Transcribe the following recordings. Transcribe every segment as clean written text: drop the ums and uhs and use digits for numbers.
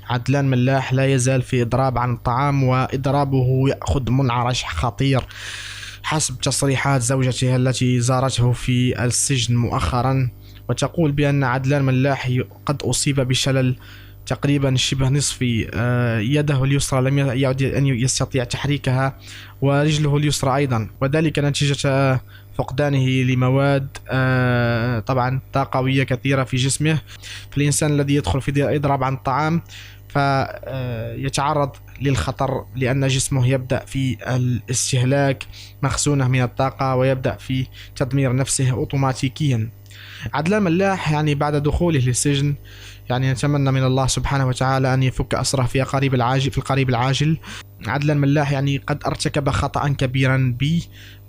عدلان ملاح لا يزال في إضراب عن الطعام، وإضرابه يأخذ منعرج خطير حسب تصريحات زوجته التي زارته في السجن مؤخرا، وتقول بأن عدلان ملاح قد أصيب بشلل تقريبا شبه نصفي. يده اليسرى لم يعد أن يستطيع تحريكها، ورجله اليسرى أيضا، وذلك نتيجة فقدانه لمواد طبعا طاقوية كثيرة في جسمه. فالإنسان الذي يدخل في إضراب عن الطعام فيتعرض للخطر، لأن جسمه يبدأ في الاستهلاك مخزونة من الطاقة، ويبدأ في تدمير نفسه أوتوماتيكيا. عدلان ملاح يعني بعد دخوله للسجن يعني نتمنى من الله سبحانه وتعالى أن يفك أسره في القريب العاجل. عدلان ملاح يعني قد ارتكب خطأ كبيرا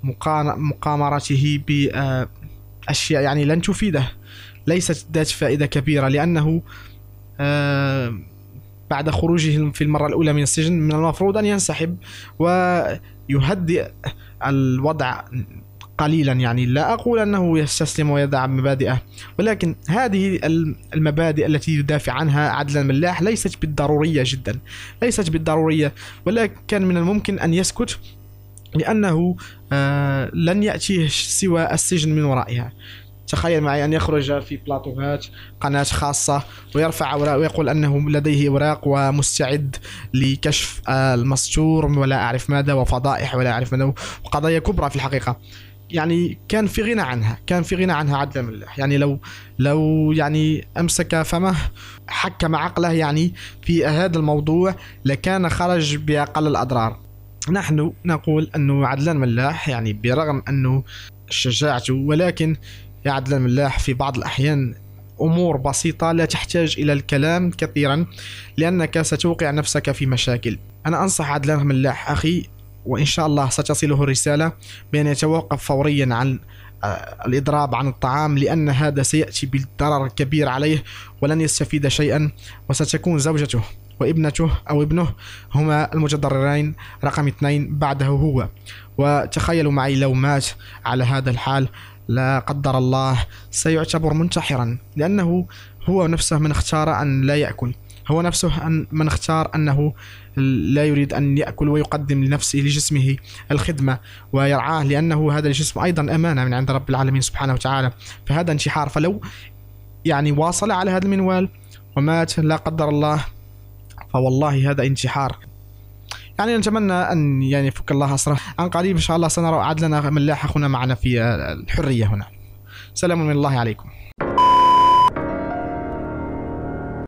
بمقامرته بأشياء يعني لن تفيده، ليست ذات فائدة كبيرة، لأنه بعد خروجه في المرة الأولى من السجن من المفروض أن ينسحب ويهدئ الوضع قليلا. يعني لا أقول أنه يستسلم ويدع مبادئه، ولكن هذه المبادئ التي يدافع عنها عدلان ملاح ليست بالضرورية جدا، ليست بالضرورية، ولكن كان من الممكن أن يسكت، لأنه لن يأتيه سوى السجن من ورائها. تخيل معي أن يخرج في بلاطوهات قناة خاصة ويرفع أوراق ويقول أنه لديه أوراق ومستعد لكشف المستور ولا أعرف ماذا، وفضائح ولا أعرف ماذا، وقضايا كبرى في الحقيقة. يعني كان في غنى عنها عدلان ملاح. يعني لو يعني أمسك فمه، حكم عقله يعني في هذا الموضوع، لكان خرج بأقل الأضرار. نحن نقول أنه عدلان ملاح يعني برغم أنه شجاعته، ولكن يا عدلان ملاح في بعض الأحيان أمور بسيطة لا تحتاج إلى الكلام كثيرا، لأنك ستوقع نفسك في مشاكل. أنا أنصح عدلان ملاح أخي، وإن شاء الله ستصله الرسالة بأن يتوقف فوريا عن الإضراب عن الطعام، لأن هذا سيأتي بالضرر الكبير عليه ولن يستفيد شيئا، وستكون زوجته وابنته أو ابنه هما المتضررين رقم 2 بعده هو. وتخيلوا معي لو مات على هذا الحال لا قدر الله سيعتبر منتحرا، لأنه هو نفسه من اختار أن لا يأكل، هو نفسه من اختار أنه لا يريد أن يأكل ويقدم لنفسه لجسمه الخدمة ويرعاه، لأنه هذا الجسم أيضا أمانة من عند رب العالمين سبحانه وتعالى. فهذا انتحار. فلو يعني واصل على هذا المنوال ومات لا قدر الله فوالله هذا انتحار. يعني نتمنى أن يعني يفك الله أسره عن قريب إن شاء الله. سنرى عدلان ملاح أخونا معنا في الحرية هنا. سلام من الله عليكم.